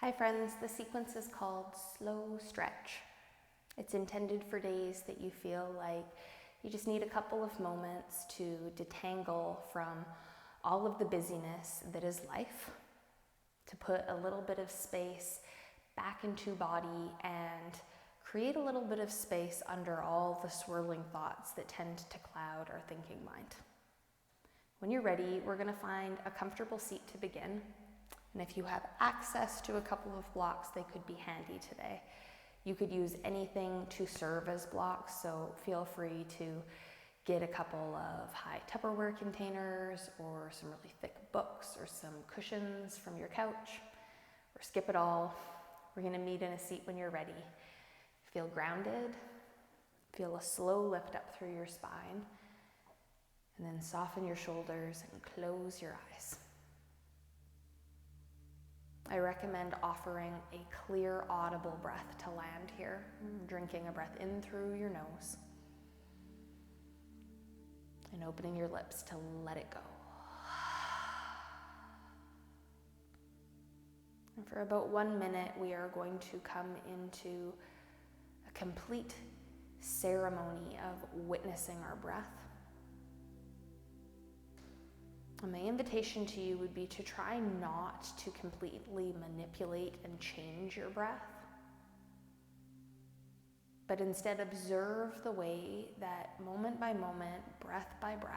Hi friends, the sequence is called Slow Stretch. It's intended for days that you feel like you just need a couple of moments to detangle from all of the busyness that is life, to put a little bit of space back into body and create a little bit of space under all the swirling thoughts that tend to cloud our thinking mind. When you're ready, we're going to find a comfortable seat to begin. And if you have access to a couple of blocks, they could be handy today. You could use anything to serve as blocks, so feel free to get a couple of high Tupperware containers or some really thick books or some cushions from your couch, or skip it all. We're going to meet in a seat when you're ready. Feel grounded, feel a slow lift up through your spine, and then soften your shoulders and close your eyes. I recommend offering a clear, audible breath to land here, drinking a breath in through your nose and opening your lips to let it go. And for about 1 minute, we are going to come into a complete ceremony of witnessing our breath. And my invitation to you would be to try not to completely manipulate and change your breath, but instead observe the way that moment by moment, breath by breath,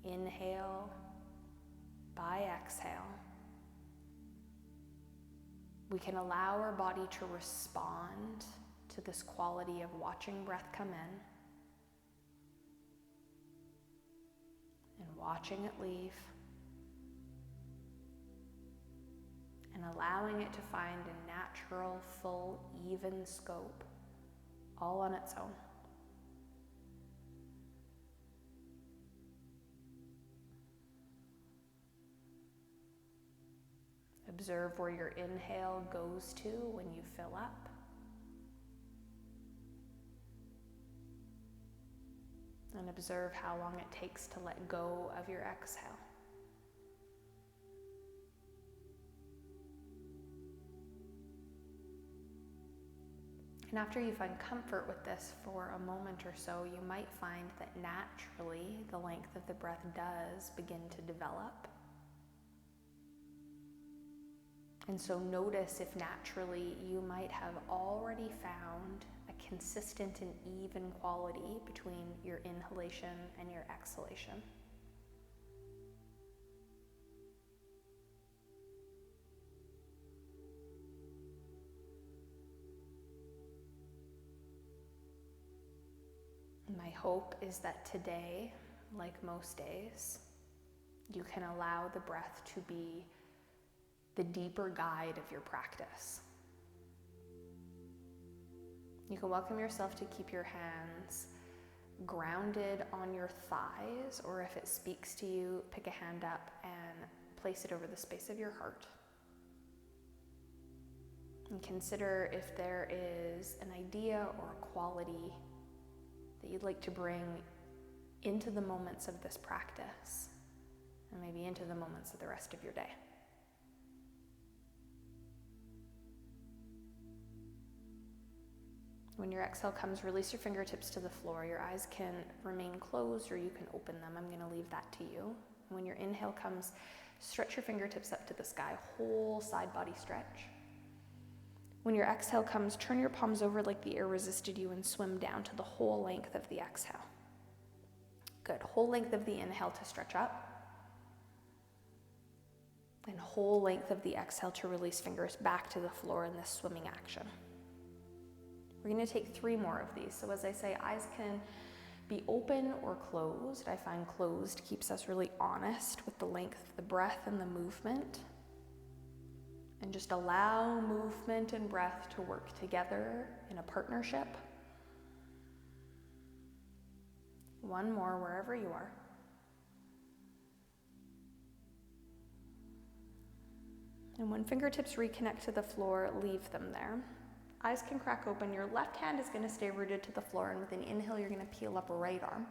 inhale by exhale, we can allow our body to respond to this quality of watching breath come in and watching it leave, and allowing it to find a natural, full, even scope, all on its own. Observe where your inhale goes to when you fill up. And observe how long it takes to let go of your exhale. And after you find comfort with this for a moment or so, you might find that naturally the length of the breath does begin to develop. And so notice if naturally you might have already found a consistent and even quality between your inhalation and your exhalation. My hope is that today, like most days, you can allow the breath to be the deeper guide of your practice. You can welcome yourself to keep your hands grounded on your thighs, or if it speaks to you, pick a hand up and place it over the space of your heart. And consider if there is an idea or a quality that you'd like to bring into the moments of this practice, and maybe into the moments of the rest of your day. When your exhale comes, release your fingertips to the floor. Your eyes can remain closed or you can open them. I'm going to leave that to you. When your inhale comes, stretch your fingertips up to the sky, whole side body stretch. When your exhale comes, turn your palms over like the air resisted you and swim down to the whole length of the exhale. Good. Whole length of the inhale to stretch up. And whole length of the exhale to release fingers back to the floor in this swimming action. We're going to take 3 more of these. So as I say, eyes can be open or closed. I find closed keeps us really honest with the length of the breath and the movement. And just allow movement and breath to work together in a partnership. 1 more wherever you are. And when fingertips reconnect to the floor, leave them there. Eyes can crack open. Your left hand is going to stay rooted to the floor, and with an inhale, you're going to peel up a right arm.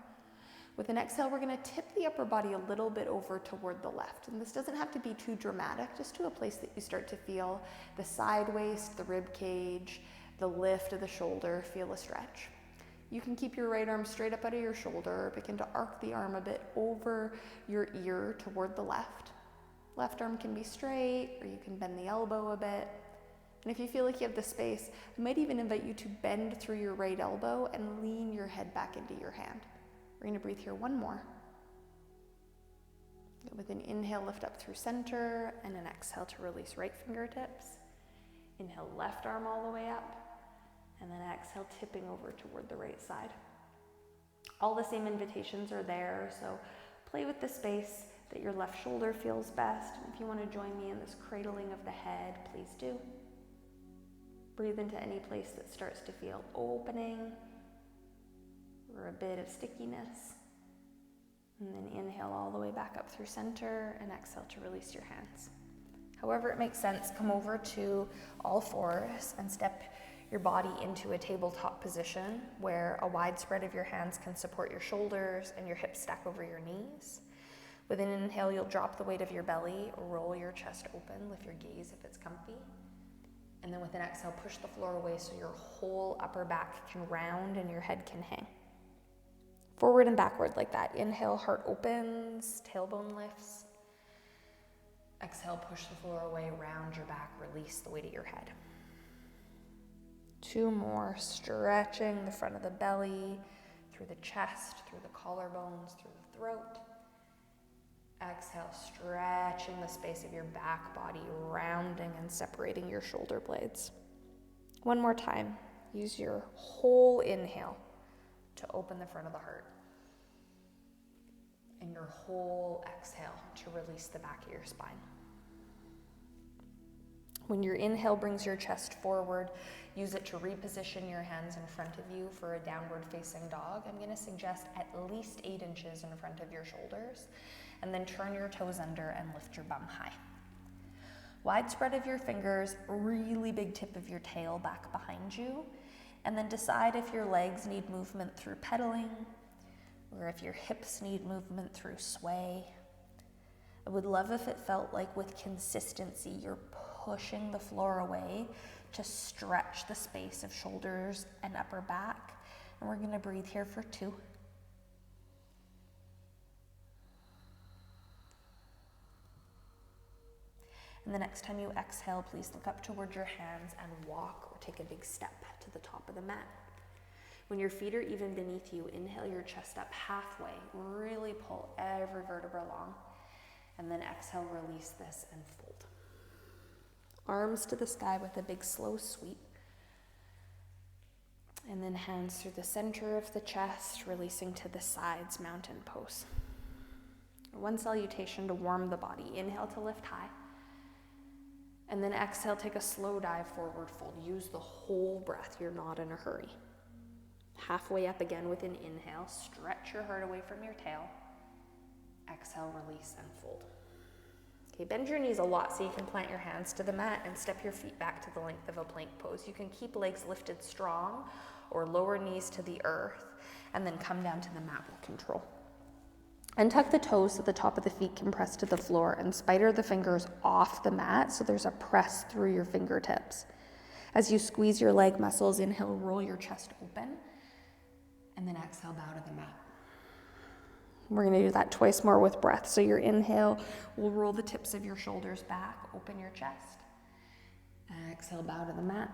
With an exhale, we're gonna tip the upper body a little bit over toward the left. And this doesn't have to be too dramatic, just to a place that you start to feel the side waist, the rib cage, the lift of the shoulder, feel a stretch. You can keep your right arm straight up out of your shoulder, begin to arc the arm a bit over your ear toward the left. Left arm can be straight, or you can bend the elbow a bit. And if you feel like you have the space, I might even invite you to bend through your right elbow and lean your head back into your hand. We're gonna breathe here one more. With an inhale, lift up through center, and an exhale to release right fingertips. Inhale, left arm all the way up, and then exhale, tipping over toward the right side. All the same invitations are there, so play with the space that your left shoulder feels best. And if you want to join me in this cradling of the head, please do. Breathe into any place that starts to feel opening or a bit of stickiness. And then inhale all the way back up through center and exhale to release your hands. However it makes sense, come over to all fours and step your body into a tabletop position where a wide spread of your hands can support your shoulders and your hips stack over your knees. With an inhale, you'll drop the weight of your belly, roll your chest open, lift your gaze if it's comfy. And then with an exhale, push the floor away so your whole upper back can round and your head can hang. Forward and backward like that. Inhale, heart opens, tailbone lifts. Exhale, push the floor away, round your back, release the weight of your head. 2 more, stretching the front of the belly, through the chest, through the collarbones, through the throat. Exhale, stretching the space of your back body, rounding and separating your shoulder blades. One more time, use your whole inhale to open the front of the heart. And your whole exhale to release the back of your spine. When your inhale brings your chest forward, use it to reposition your hands in front of you for a downward facing dog. I'm going to suggest at least 8 inches in front of your shoulders. And then turn your toes under and lift your bum high. Wide spread of your fingers, really big tip of your tail back behind you. And then decide if your legs need movement through pedaling, or if your hips need movement through sway. I would love if it felt like with consistency, you're pushing the floor away to stretch the space of shoulders and upper back. And we're gonna breathe here for 2. And the next time you exhale, please look up towards your hands and walk or take a big step to the top of the mat. When your feet are even beneath you, inhale your chest up halfway. Really pull every vertebra long. And then exhale, release this and fold. Arms to the sky with a big slow sweep. And then hands through the center of the chest, releasing to the sides, mountain pose. One salutation to warm the body. Inhale to lift high. And then exhale, take a slow dive forward fold. Use the whole breath, you're not in a hurry. Halfway up again with an inhale, stretch your heart away from your tail. Exhale, release and fold. Okay, bend your knees a lot so you can plant your hands to the mat and step your feet back to the length of a plank pose. You can keep legs lifted strong or lower knees to the earth and then come down to the mat with control. And tuck the toes so the top of the feet can press to the floor and spider the fingers off the mat so there's a press through your fingertips. As you squeeze your leg muscles, inhale, roll your chest open, and then exhale, bow to the mat. We're gonna do that twice more with breath. So your inhale will roll the tips of your shoulders back, open your chest. Exhale, bow to the mat.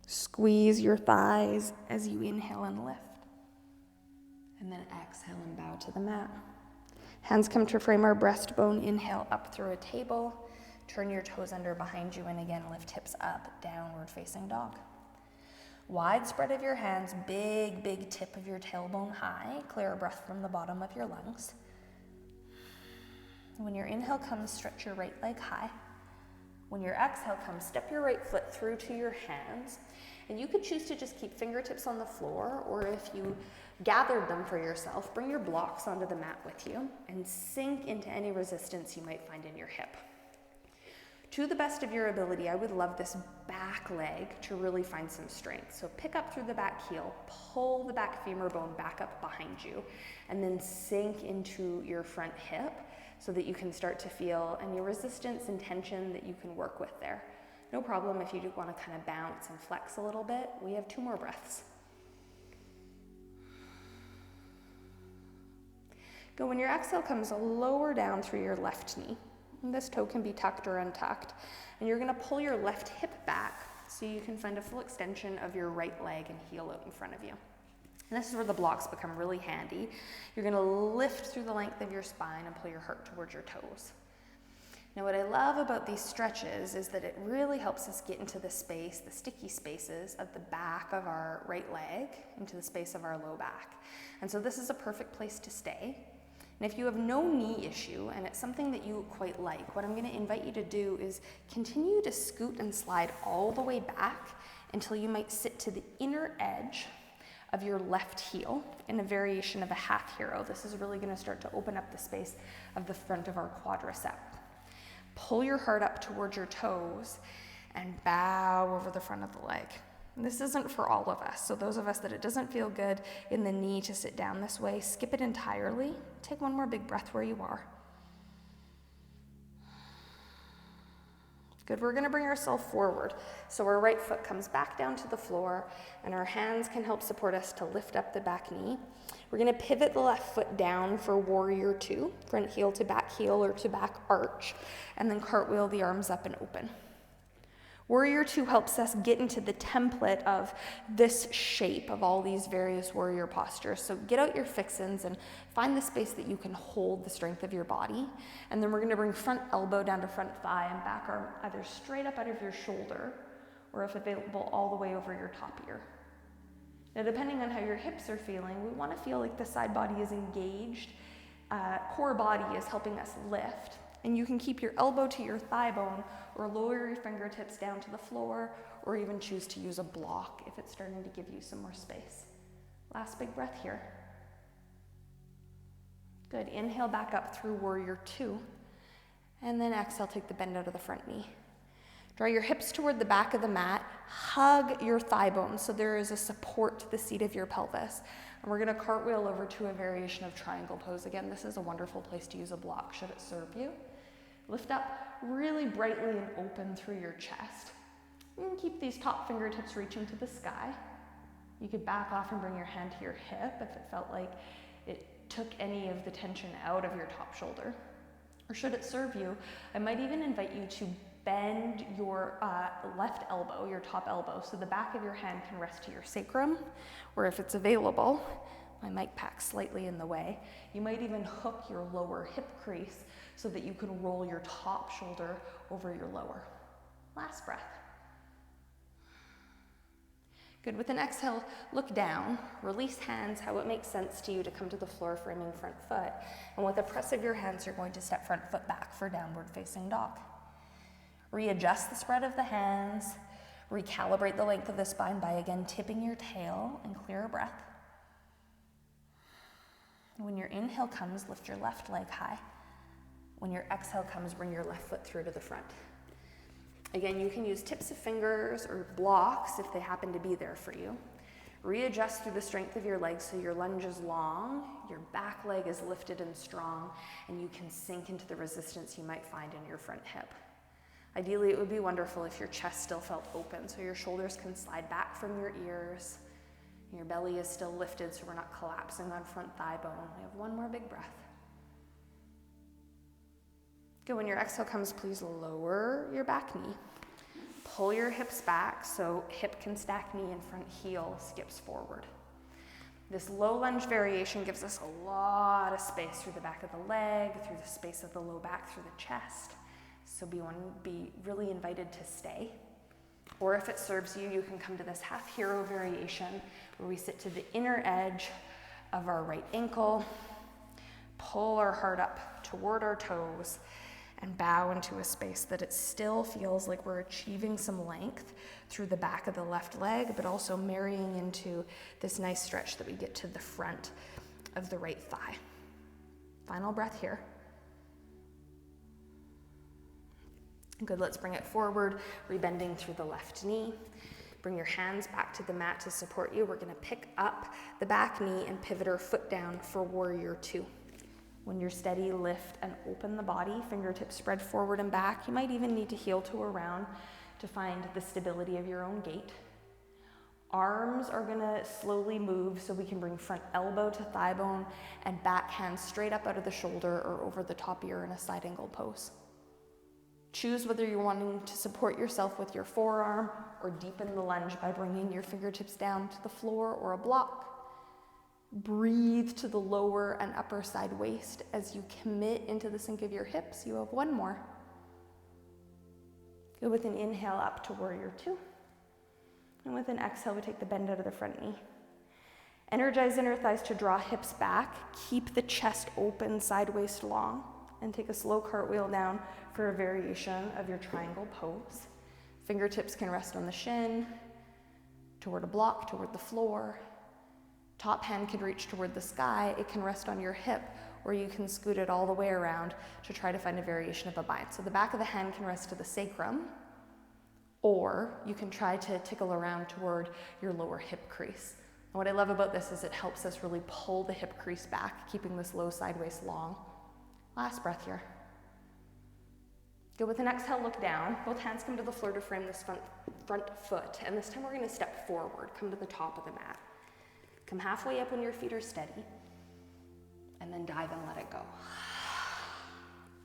Squeeze your thighs as you inhale and lift. And then exhale and bow to the mat. Hands come to frame our breastbone. Inhale up through a table. Turn your toes under behind you and again lift hips up, downward facing dog. Wide spread of your hands, big tip of your tailbone high. Clear a breath from the bottom of your lungs. When your inhale comes, stretch your right leg high. When your exhale comes, step your right foot through to your hands. And you could choose to just keep fingertips on the floor, or if you gathered them for yourself, bring your blocks onto the mat with you and sink into any resistance you might find in your hip. To the best of your ability, I would love this back leg to really find some strength. So pick up through the back heel, pull the back femur bone back up behind you, and then sink into your front hip so that you can start to feel any resistance and tension that you can work with there. No problem if you do want to kind of bounce and flex a little bit. We have 2 more breaths. Good. When your exhale comes lower down through your left knee. This toe can be tucked or untucked. And you're gonna pull your left hip back so you can find a full extension of your right leg and heel out in front of you. And this is where the blocks become really handy. You're gonna lift through the length of your spine and pull your heart towards your toes. Now what I love about these stretches is that it really helps us get into the space, the sticky spaces of the back of our right leg, into the space of our low back. And so this is a perfect place to stay. And if you have no knee issue and it's something that you quite like, what I'm going to invite you to do is continue to scoot and slide all the way back until you might sit to the inner edge of your left heel in a variation of a half hero. This is really going to start to open up the space of the front of our quadricep. Pull your heart up towards your toes and bow over the front of the leg. And this isn't for all of us. So those of us that it doesn't feel good in the knee to sit down this way, skip it entirely. Take one more big breath where you are. Good, we're gonna bring ourselves forward. So our right foot comes back down to the floor and our hands can help support us to lift up the back knee. We're gonna pivot the left foot down for warrior 2, front heel to back heel or to back arch, and then cartwheel the arms up and open. Warrior 2 helps us get into the template of this shape of all these various warrior postures. So get out your fixins and find the space that you can hold the strength of your body. And then we're going to bring front elbow down to front thigh and back arm either straight up out of your shoulder or, if available, all the way over your top ear. Now, depending on how your hips are feeling, we want to feel like the side body is engaged. Core body is helping us lift. And you can keep your elbow to your thigh bone or lower your fingertips down to the floor or even choose to use a block if it's starting to give you some more space. Last big breath here. Good. Inhale back up through warrior 2. And then exhale, take the bend out of the front knee. Draw your hips toward the back of the mat. Hug your thigh bones so there is a support to the seat of your pelvis. And we're going to cartwheel over to a variation of triangle pose. Again, this is a wonderful place to use a block should it serve you. Lift up really brightly and open through your chest. And keep these top fingertips reaching to the sky. You could back off and bring your hand to your hip if it felt like it took any of the tension out of your top shoulder. Or should it serve you, I might even invite you to bend your left elbow, your top elbow, so the back of your hand can rest to your sacrum, or if it's available, my mic pack's slightly in the way, you might even hook your lower hip crease so that you can roll your top shoulder over your lower. Last breath. Good. With an exhale, look down, release hands how it makes sense to you to come to the floor, framing front foot. And with a press of your hands, you're going to step front foot back for downward facing dog. Readjust the spread of the hands, recalibrate the length of the spine by again tipping your tail and clear a breath. When your inhale comes, lift your left leg high. When your exhale comes, bring your left foot through to the front. Again, you can use tips of fingers or blocks if they happen to be there for you. Readjust through the strength of your legs so your lunge is long, your back leg is lifted and strong, and you can sink into the resistance you might find in your front hip. Ideally, it would be wonderful if your chest still felt open, so your shoulders can slide back from your ears. Your belly is still lifted, so we're not collapsing on front thigh bone. We have one more big breath. Good. When your exhale comes, please lower your back knee. Pull your hips back so hip can stack knee and front heel skips forward. This low lunge variation gives us a lot of space through the back of the leg, through the space of the low back, through the chest. So be really invited to stay. Or if it serves you, you can come to this half hero variation where we sit to the inner edge of our right ankle, pull our heart up toward our toes, and bow into a space that it still feels like we're achieving some length through the back of the left leg, but also marrying into this nice stretch that we get to the front of the right thigh. Final breath here. Good, let's bring it forward, rebending through the left knee. Bring your hands back to the mat to support you. We're gonna pick up the back knee and pivot our foot down for warrior two. When you're steady, lift and open the body, fingertips spread forward and back. You might even need to heel toe around to find the stability of your own gait. Arms are gonna slowly move so we can bring front elbow to thigh bone and back hand straight up out of the shoulder or over the top ear in a side angle pose. Choose whether you're wanting to support yourself with your forearm or deepen the lunge by bringing your fingertips down to the floor or a block. Breathe to the lower and upper side waist as you commit into the sink of your hips. You have one more. Go with an inhale up to warrior two. And with an exhale, we take the bend out of the front knee. Energize inner thighs to draw hips back. Keep the chest open, side waist long. And take a slow cartwheel down for a variation of your triangle pose. Fingertips can rest on the shin, toward a block, toward the floor. Top hand can reach toward the sky. It can rest on your hip, or you can scoot it all the way around to try to find a variation of a bind. So the back of the hand can rest to the sacrum, or you can try to tickle around toward your lower hip crease. And what I love about this is it helps us really pull the hip crease back, keeping this low side waist long. Last breath here. Good, with an exhale, look down. Both hands come to the floor to frame this front foot. And this time we're gonna step forward, come to the top of the mat. Come halfway up when your feet are steady. And then dive and let it go.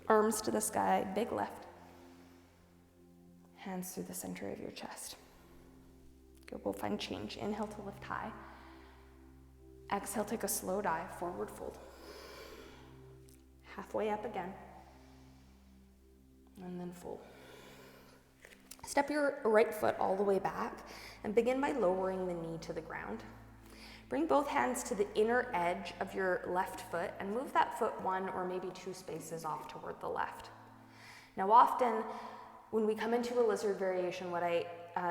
Arms to the sky, big lift. Hands through the center of your chest. Good, we'll find change. Inhale to lift high. Exhale, take a slow dive, forward fold. Halfway up again. And then fold. Step your right foot all the way back and begin by lowering the knee to the ground. Bring both hands to the inner edge of your left foot and move that foot 1 or maybe 2 spaces off toward the left. Now often when we come into a lizard variation, what I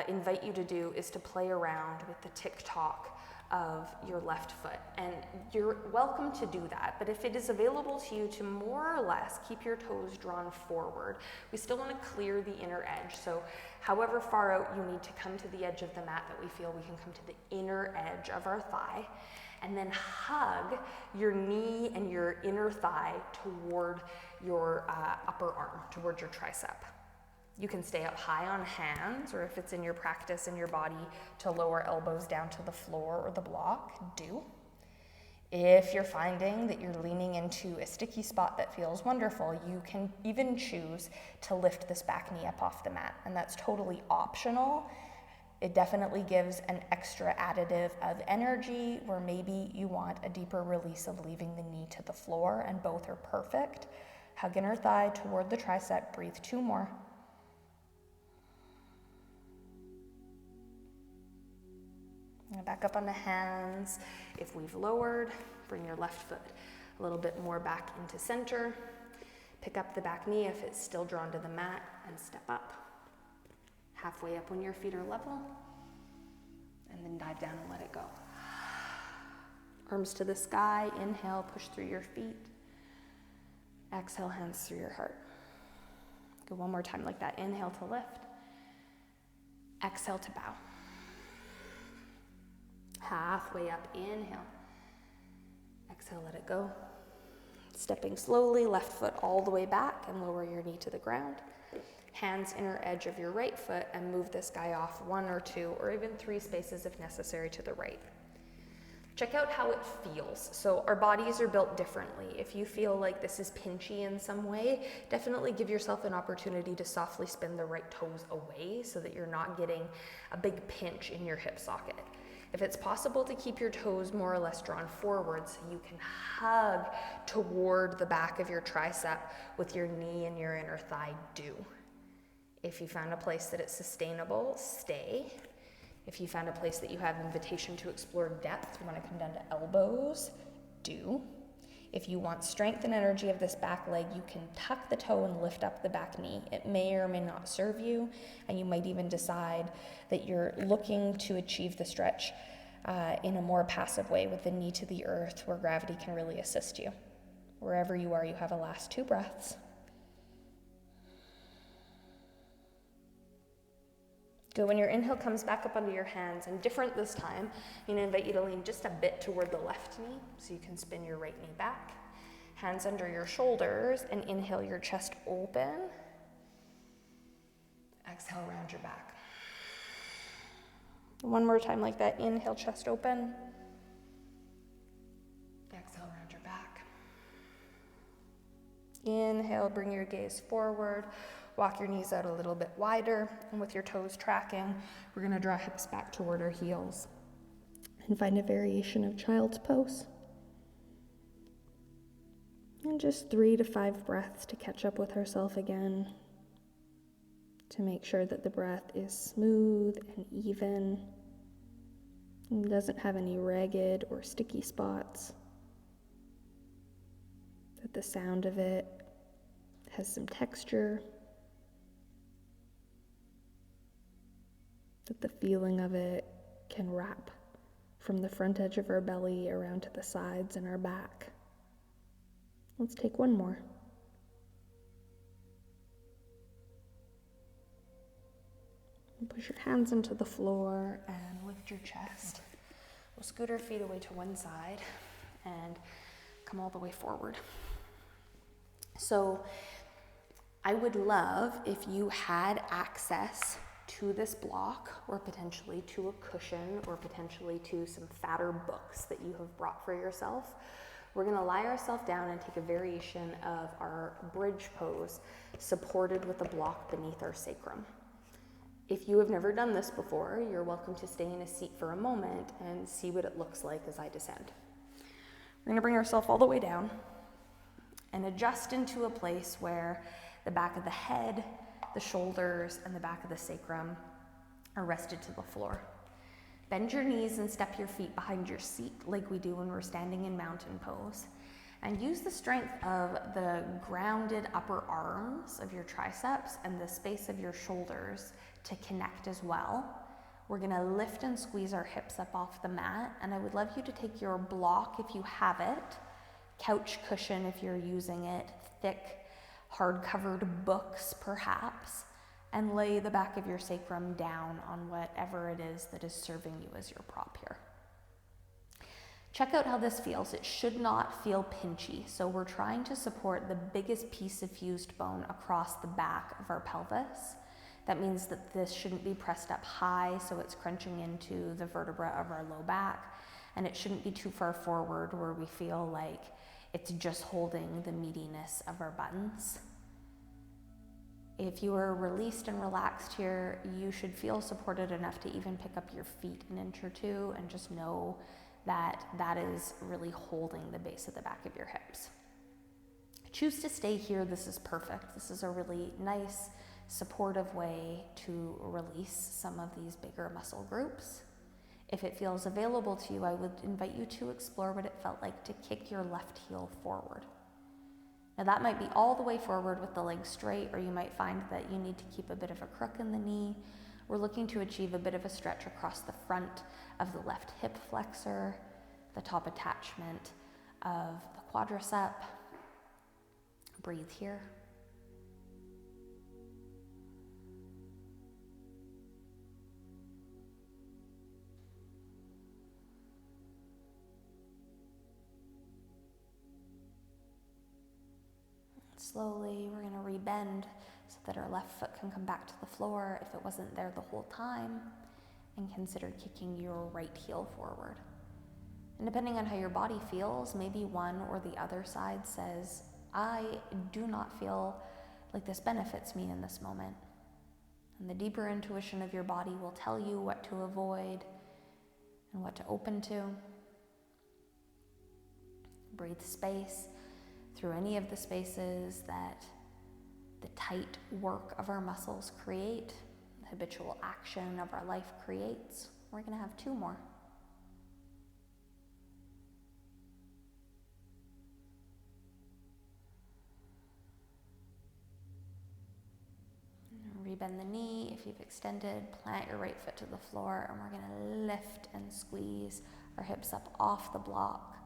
invite you to do is to play around with the tick-tock of your left foot. And you're welcome to do that, but if it is available to you to more or less keep your toes drawn forward, we still want to clear the inner edge. So however far out you need to come to the edge of the mat that we feel, we can come to the inner edge of our thigh, and then hug your knee and your inner thigh toward your upper arm, toward your tricep. You can stay up high on hands, or if it's in your practice in your body to lower elbows down to the floor or the block, do. If you're finding that you're leaning into a sticky spot that feels wonderful, you can even choose to lift this back knee up off the mat, and that's totally optional. It definitely gives an extra additive of energy where maybe you want a deeper release of leaving the knee to the floor, and both are perfect. Hug inner thigh toward the tricep, breathe 2 more. And back up on the hands. If we've lowered, bring your left foot a little bit more back into center. Pick up the back knee if it's still drawn to the mat and step up. Halfway up when your feet are level. And then dive down and let it go. Arms to the sky. Inhale, push through your feet. Exhale, hands through your heart. Go one more time like that. Inhale to lift. Exhale to bow. Halfway up, inhale. Exhale, let it go. Stepping slowly, left foot all the way back and lower your knee to the ground. Hands inner edge of your right foot and move this guy off 1 or 2 or even 3 spaces if necessary to the right. Check out how it feels. So our bodies are built differently. If you feel like this is pinchy in some way, definitely give yourself an opportunity to softly spin the right toes away so that you're not getting a big pinch in your hip socket. If it's possible to keep your toes more or less drawn forward so you can hug toward the back of your tricep with your knee and your inner thigh, do. If you found a place that it's sustainable, stay. If you found a place that you have invitation to explore depth, you want to come down to elbows, do. If you want strength and energy of this back leg, you can tuck the toe and lift up the back knee. It may or may not serve you, and you might even decide that you're looking to achieve the stretch in a more passive way with the knee to the earth where gravity can really assist you. Wherever you are, you have a last 2 breaths. Good. When your inhale comes back up onto your hands, and different this time, I'm going to invite you to lean just a bit toward the left knee so you can spin your right knee back. Hands under your shoulders, and inhale your chest open. Exhale, round your back. One more time like that. Inhale, chest open. Exhale, round your back. Inhale, bring your gaze forward. Walk your knees out a little bit wider, and with your toes tracking, we're going to draw hips back toward our heels and find a variation of child's pose. And just 3 to 5 breaths to catch up with ourselves again, to make sure that the breath is smooth and even and doesn't have any ragged or sticky spots, that the sound of it has some texture, that the feeling of it can wrap from the front edge of our belly around to the sides and our back. Let's take one more. And push your hands into the floor and lift your chest. We'll scoot our feet away to one side and come all the way forward. So I would love if you had access to this block, or potentially to a cushion, or potentially to some fatter books that you have brought for yourself. We're going to lie ourselves down and take a variation of our bridge pose, supported with a block beneath our sacrum. If you have never done this before, you're welcome to stay in a seat for a moment and see what it looks like as I descend. We're going to bring ourselves all the way down and adjust into a place where the back of the head, the shoulders, and the back of the sacrum are rested to the floor. Bend your knees and step your feet behind your seat like we do when we're standing in mountain pose. And use the strength of the grounded upper arms of your triceps and the space of your shoulders to connect as well. We're gonna lift and squeeze our hips up off the mat, and I would love you to take your block if you have it, couch cushion if you're using it, thick hard-covered books perhaps, and lay the back of your sacrum down on whatever it is that is serving you as your prop here. Check out how this feels. It should not feel pinchy, so we're trying to support the biggest piece of fused bone across the back of our pelvis. That means that this shouldn't be pressed up high, so it's crunching into the vertebra of our low back, and it shouldn't be too far forward where we feel like it's just holding the meatiness of our buttons. If you are released and relaxed here, you should feel supported enough to even pick up your feet an inch or two and just know that that is really holding the base of the back of your hips. Choose to stay here. This is perfect. This is a really nice, supportive way to release some of these bigger muscle groups. If it feels available to you, I would invite you to explore what it felt like to kick your left heel forward. Now that might be all the way forward with the legs straight, or you might find that you need to keep a bit of a crook in the knee. We're looking to achieve a bit of a stretch across the front of the left hip flexor, the top attachment of the quadricep. Breathe here. Slowly, we're going to rebend so that our left foot can come back to the floor if it wasn't there the whole time, and consider kicking your right heel forward. And depending on how your body feels, maybe one or the other side says, I do not feel like this benefits me in this moment. And the deeper intuition of your body will tell you what to avoid and what to open to. Breathe space through any of the spaces that the tight work of our muscles create, the habitual action of our life creates. We're going to have 2 more. Rebend the knee. If you've extended, plant your right foot to the floor, and we're going to lift and squeeze our hips up off the block,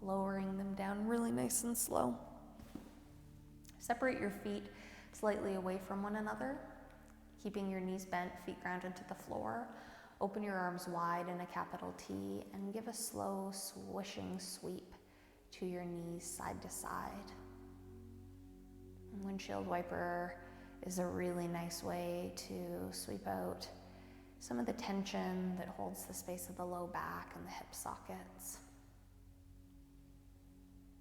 lowering them down really nice and slow. Separate your feet slightly away from one another. Keeping your knees bent, feet grounded to the floor. Open your arms wide in a capital T and give a slow swishing sweep to your knees side to side. Windshield wiper is a really nice way to sweep out some of the tension that holds the space of the low back and the hip sockets.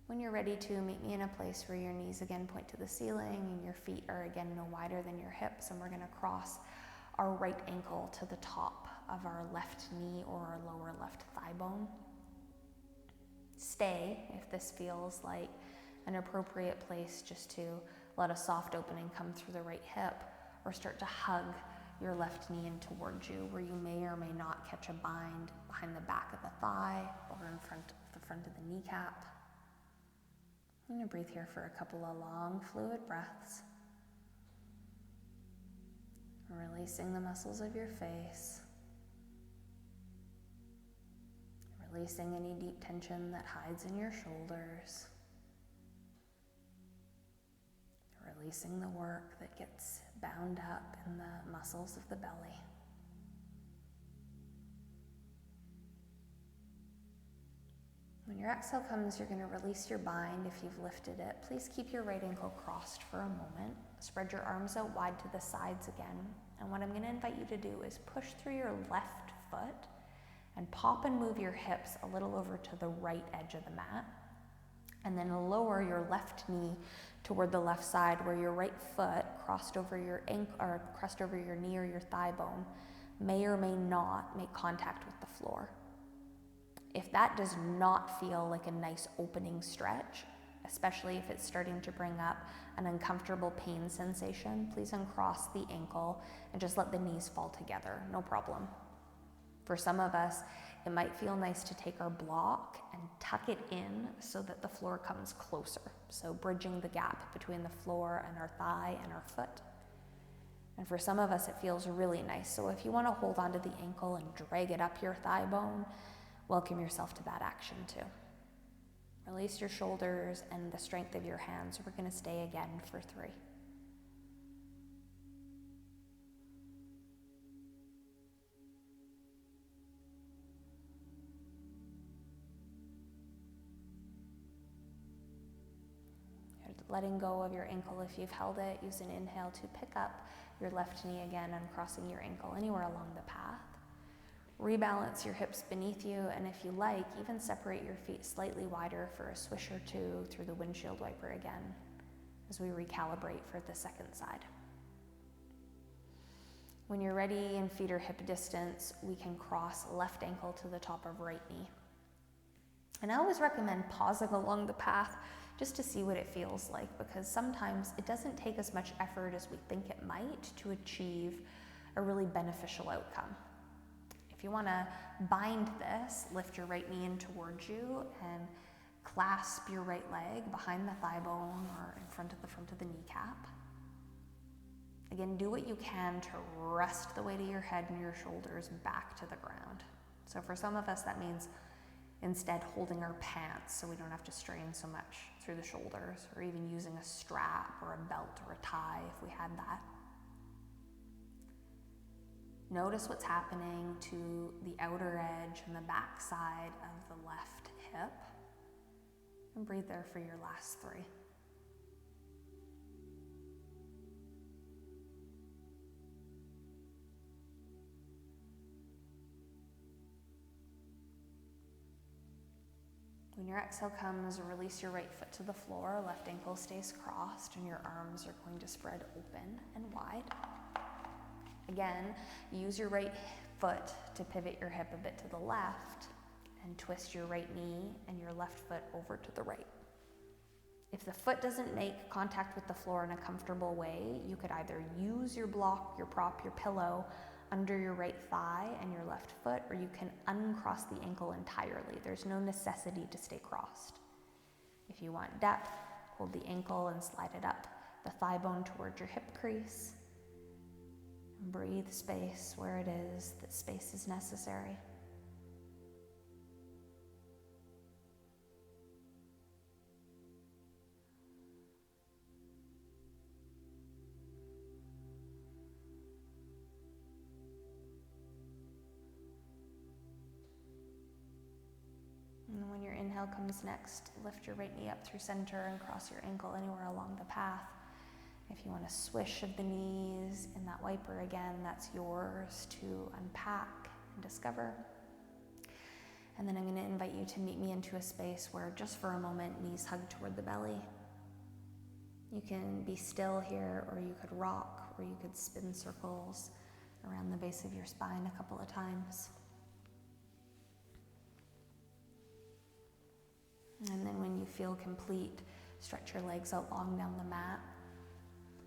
When you're ready to, meet me in a place where your knees again point to the ceiling and your feet are again no wider than your hips, and we're going to cross our right ankle to the top of our left knee or our lower left thigh bone. Stay if this feels like an appropriate place just to let a soft opening come through the right hip, or start to hug your left knee in towards you, where you may or may not catch a bind behind the back of the thigh or in front of the kneecap. I'm going to breathe here for a couple of long, fluid breaths. Releasing the muscles of your face. Releasing any deep tension that hides in your shoulders. Releasing the work that gets bound up in the muscles of the belly. When your exhale comes, you're going to release your bind if you've lifted it. Please keep your right ankle crossed for a moment. Spread your arms out wide to the sides again. And what I'm going to invite you to do is push through your left foot and pop and move your hips a little over to the right edge of the mat. And then lower your left knee toward the left side, where your right foot crossed over your ankle or crossed over your knee or your thigh bone may or may not make contact with the floor. If that does not feel like a nice opening stretch, especially if it's starting to bring up an uncomfortable pain sensation, please uncross the ankle and just let the knees fall together, no problem. For some of us, it might feel nice to take our block and tuck it in so that the floor comes closer. So bridging the gap between the floor and our thigh and our foot. And for some of us, it feels really nice. So if you want to hold onto the ankle and drag it up your thigh bone, welcome yourself to that action too. Release your shoulders and the strength of your hands. We're going to stay again for 3. Letting go of your ankle if you've held it. Use an inhale to pick up your left knee again, uncrossing your ankle anywhere along the path. Rebalance your hips beneath you, and if you like, even separate your feet slightly wider for a swish or two through the windshield wiper again as we recalibrate for the second side. When you're ready and feet are hip distance, we can cross left ankle to the top of right knee. And I always recommend pausing along the path just to see what it feels like, because sometimes it doesn't take as much effort as we think it might to achieve a really beneficial outcome. If you want to bind this, lift your right knee in towards you and clasp your right leg behind the thigh bone or in front of the kneecap. Again, do what you can to rest the weight of your head and your shoulders back to the ground. So for some of us, that means instead holding our pants so we don't have to strain so much through the shoulders, or even using a strap or a belt or a tie if we had that. Notice what's happening to the outer edge and the back side of the left hip. And breathe there for your last 3. When your exhale comes, release your right foot to the floor, left ankle stays crossed, and your arms are going to spread open and wide. Again, use your right foot to pivot your hip a bit to the left and twist your right knee and your left foot over to the right. If the foot doesn't make contact with the floor in a comfortable way, you could either use your block, your prop, your pillow under your right thigh and your left foot, or you can uncross the ankle entirely. There's no necessity to stay crossed. If you want depth, hold the ankle and slide it up the thigh bone towards your hip crease. And breathe space where it is that space is necessary. inhale comes next. Lift your right knee up through center and cross your ankle anywhere along the path. If you want a swish of the knees in that wiper again, that's yours to unpack and discover. And then I'm going to invite you to meet me into a space where just for a moment, knees hug toward the belly. You can be still here, or you could rock, or you could spin circles around the base of your spine a couple of times. And then when you feel complete, stretch your legs out long down the mat.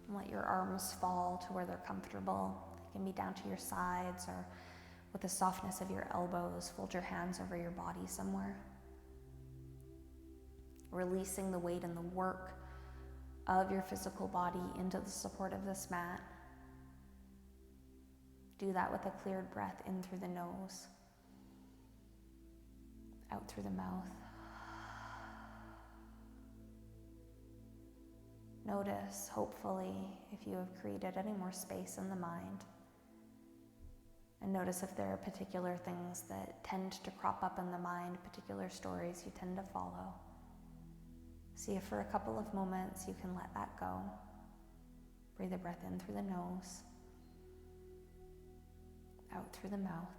And let your arms fall to where they're comfortable. They can be down to your sides, or with the softness of your elbows, fold your hands over your body somewhere. Releasing the weight and the work of your physical body into the support of this mat. Do that with a cleared breath in through the nose, out through the mouth. Notice, hopefully, if you have created any more space in the mind. And notice if there are particular things that tend to crop up in the mind, particular stories you tend to follow. See if for a couple of moments you can let that go. Breathe a breath in through the nose, out through the mouth.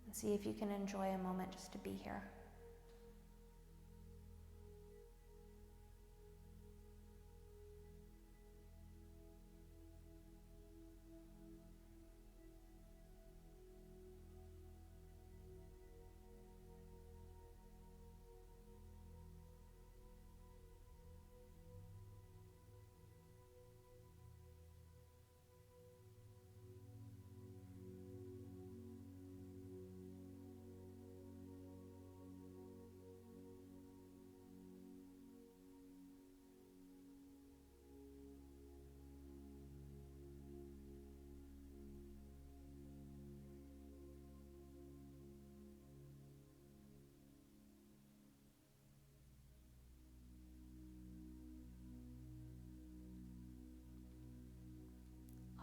And see if you can enjoy a moment just to be here.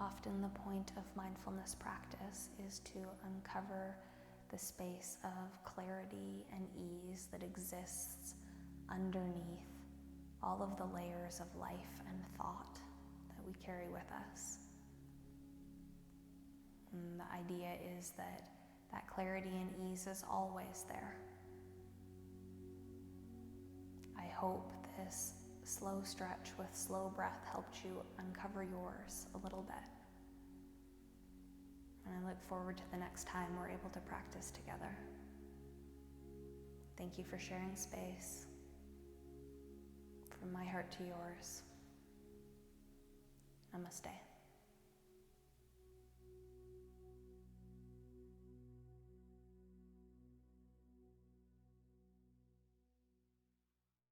Often the point of mindfulness practice is to uncover the space of clarity and ease that exists underneath all of the layers of life and thought that we carry with us. And the idea is that that clarity and ease is always there. I hope this slow stretch with slow breath helped you uncover yours a little bit. And I look forward to the next time we're able to practice together. Thank you for sharing space. From my heart to yours. Namaste.